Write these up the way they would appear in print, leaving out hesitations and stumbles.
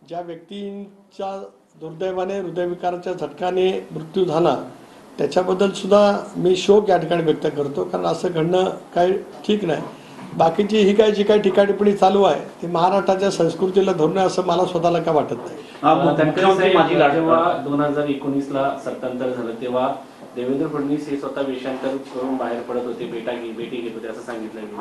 ज्या व्यक्तींचा दुर्दैवाने हृदयविकाराच्या झटकाने मृत्यू झाला त्याच्याबद्दल सुद्धा मी शोक या ठिकाणी व्यक्त करतो, कारण असं घडणं काही ठीक नाही. बाकीची ही काय जी काही टीकाटिप्पणी चालू आहे ती महाराष्ट्राच्या संस्कृतीला धरून आहे असं मला स्वतःला काय वाटत नाही. जेव्हा 2019ला सत्तांतर झालं तेव्हा देवेंद्र फडणवीस हे स्वतः वेषांतर करून बाहेर पडत होते, भेटी घेत होते असं सांगितलं गेलं.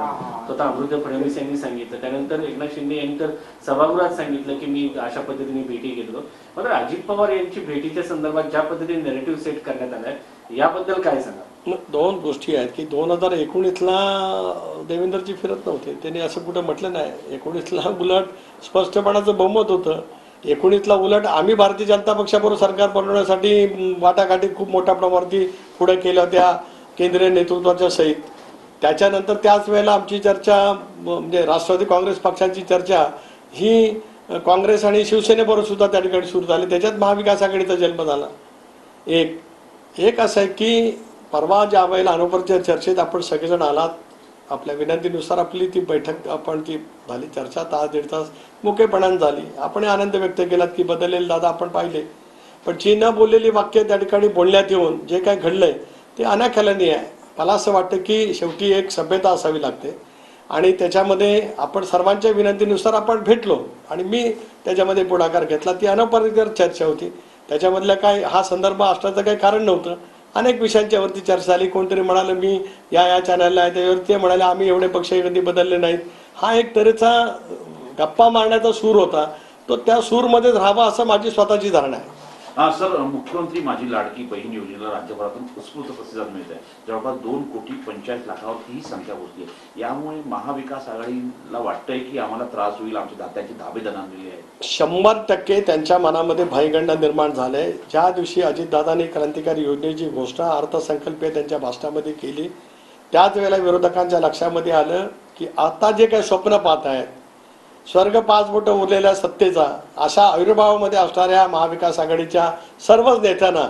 स्वतः अमृता फडणवीस यांनी सांगितलं. त्यानंतर एकनाथ शिंदे यांनी तर सभागृहात सांगितलं की मी अशा पद्धतीने भेटी घेतो. मात्र अजित पवार यांची भेटीच्या संदर्भात ज्या पद्धतीने नॅरेटिव्ह सेट करण्यात आलाय याबद्दल काय सांगा? दोन गोष्टी आहेत की 2019ला देवेंद्रजी फिरत नव्हते, त्यांनी असं कुठं म्हटलं नाही. 19ला उलट स्पष्टपणाचं बहुमत होतं. 19ला उलट आम्ही भारतीय जनता पक्षाबरोबर सरकार बनवण्यासाठी वाटाघाटी खूप मोठ्या प्रमाणावरती पुढे केल्या होत्या केंद्रीय नेतृत्वाच्या सहित. त्याच्यानंतर त्याच वेळेला आमची चर्चा म्हणजे राष्ट्रवादी काँग्रेस पक्षाची चर्चा ही काँग्रेस आणि शिवसेनेबरोबर सुद्धा त्या ठिकाणी सुरू झाली. त्याच्यात महाविकास आघाडीचा जन्म झाला. एक असं आहे की परवा ज्या वेळेला अनौपचारिक चर्चेत आपण सगळेजण आलात, आपल्या विनंतीनुसार आपली ती बैठक आपण ती झाली, चर्चा तास दीड तास मोकळेपणाने झाली. आपण आनंद व्यक्त केलात की बदललेले दादा आपण पाहिले, पण जी न बोललेली वाक्य त्या ठिकाणी बोलण्यात येऊन जे काय घडलंय ते अनाख्यालनीय आहे. मला असं वाटतं की शेवटी एक सभ्यता असावी लागते आणि त्याच्यामध्ये आपण सर्वांच्या विनंतीनुसार आपण भेटलो आणि मी त्याच्यामध्ये पुढाकार घेतला. ती अनौपचारिक चर्चा होती, त्याच्यामधल्या काय हा संदर्भ असण्याचं काही कारण नव्हतं. अनेक विषयांच्यावरती चर्चा झाली. कोणतरी म्हणालं मी या चॅनलला आहे, त्याच्यावरती ते म्हणाले आम्ही एवढे पक्ष कधी बदलले नाहीत. हा एक तऱ्हेचा गप्पा मारण्याचा सूर होता, तो त्या सूरमध्येच राहावा असं माझी स्वतःची धारणा आहे. सर, मुख्यमंत्री माझी लाडकी बहीण योजनेला राज्यभरातून उत्स्फूर्त प्रतिसाद मिळत आहे. जवळपास 2,45,00,000 ही संख्या पोहोचली आहे. यामुळे महाविकास आघाडीला वाटतंय की आम्हाला त्रास होईल, आमच्या दात्याची धाबे दणाणलेली आहेत. 100% त्यांच्या मनामध्ये भयगंड निर्माण झालंय. ज्या दिवशी अजितदादांनी क्रांतिकारी योजनेची घोषणा अर्थसंकल्पीय त्यांच्या भाषणामध्ये केली त्याच वेळेला विरोधकांच्या लक्षामध्ये आलं की आता जे काही स्वप्न पाहत आहेत स्वर्ग 5 बोटं उरलेल्या सत्तेचा, अशा आविर्भावामध्ये असणाऱ्या महाविकास आघाडीच्या सर्वच नेत्यांना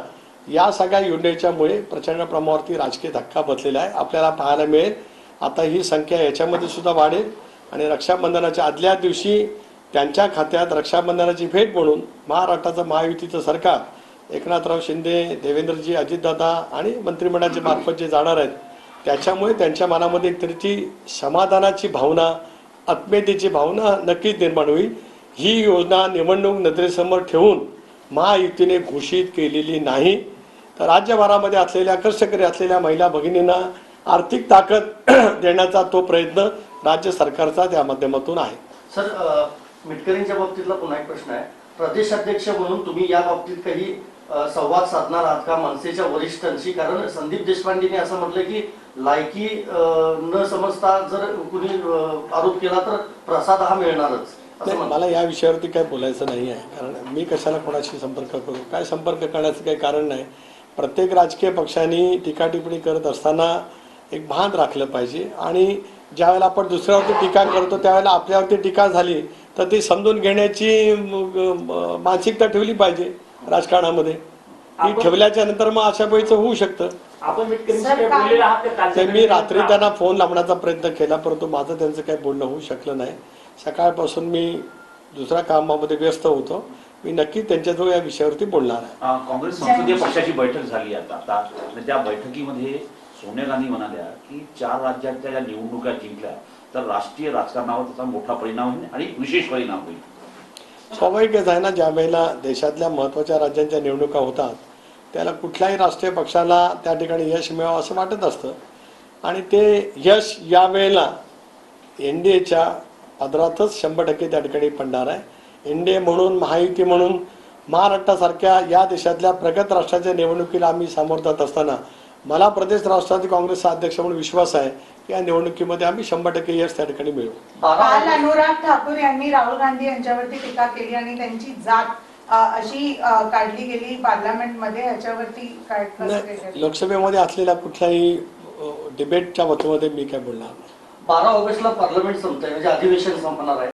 या सगळ्या योजनेच्यामुळे प्रचंड प्रमाणावरती राजकीय धक्का बसलेला आहे. आपल्याला पाहायला मिळेल आता ही संख्या याच्यामध्ये सुद्धा वाढेल आणि रक्षाबंधनाच्या आदल्या दिवशी त्यांच्या खात्यात रक्षाबंधनाची भेट म्हणून महाराष्ट्राचं महायुतीचं सरकार एकनाथराव शिंदे, देवेंद्रजी, अजितदादा आणि मंत्रिमंडळाचे मार्फत जे जाणार आहेत त्याच्यामुळे त्यांच्या मनामध्ये एक तऱ्हेची समाधानाची भावना, आत्मीयतेची भावना नक्कीच निर्माण होईल. ही योजना निवडणूक नजरेसमोर ठेवून महायुतीने घोषित केलेली नाही, तर राज्यभरामध्ये असलेल्या कष्टकरी असलेल्या महिला भगिनींना आर्थिक ताकद देण्याचा तो प्रयत्न राज्य सरकारचा त्या माध्यमातून आहे. सर, मिटकरींच्या बाबतीतला पुन्हा एक प्रश्न आहे. प्रदेशाध्यक्ष म्हणून तुम्ही या बाबतीत काही संवाद साधणार आहात का मनसेच्या वरिष्ठांशी? कारण संदीप देशपांडेंनी असं म्हटलं की लायकी न समजता जर कुणी आरोप केला तर प्रसाद हा मिळणारच. मला या विषयावरती काय बोलायचं नाही आहे, कारण मी कशाला कोणाशी संपर्क करू, काय संपर्क करण्याचं काही कारण नाही. प्रत्येक राजकीय पक्षांनी टीका टिप्पणी करत असताना एक भान राखलं पाहिजे आणि ज्यावेळेला आपण दुसऱ्यावरती टीका करतो त्यावेळेला आपल्यावरती टीका झाली तर ती समजून घेण्याची मानसिकता ठेवली पाहिजे राजकारणामध्ये. ती ठेवल्याच्या नंतर मग अशा वेळीचं होऊ शकतं. मी रात्री त्यांना फोन लावण्याचा प्रयत्न केला परंतु माझं त्यांचं काही बोलणं होऊ शकलं नाही. सकाळपासून मी दुसऱ्या कामामध्ये व्यस्त होतो. मी नक्की त्यांच्याजवळ या विषयावरती बोलणार आहे. काँग्रेस संसदीय पक्षाची बैठक झाली आता आणि त्या बैठकीमध्ये सोनिया गांधी म्हणाल्या की 4 राज्याच्या ज्या निवडणुका जिंकल्या तर राष्ट्रीय राजकारणावर त्याचा मोठा परिणाम होईल आणि विशेष परिणाम होईल. स्वाभाविकच आहे ना, ज्या वेळेला देशातल्या महत्त्वाच्या राज्यांच्या निवडणुका होतात त्याला कुठल्याही राष्ट्रीय पक्षाला त्या ठिकाणी यश मिळावं असं वाटत असतं आणि ते यश या वेळेला NDAच्या पदरातच 100% त्या ठिकाणी पडणार आहे. NDA म्हणून, महायुती म्हणून महाराष्ट्रासारख्या या देशातल्या प्रगत राष्ट्राच्या निवडणुकीला आम्ही सामोर जात असताना मला प्रदेश राष्ट्रवादी काँग्रेसचा अध्यक्ष म्हणून विश्वास आहे की या निवडणुकीमध्ये आम्ही 100% यश त्या ठिकाणी मिळवू. काल अनुराग ठाकूर यांनी राहुल गांधी यांच्यावरती टीका केली आणि त्यांची जात अशी काढली गेली पार्लमेंटमध्ये, ह्याच्यावरती काय? लोकसभेमध्ये असलेल्या कुठल्याही डिबेटच्या बाबतीमध्ये मी काय बोलणार नाही. 12 ऑगस्टला पार्लमेंट संपतंय म्हणजे अधिवेशन संपणार आहे.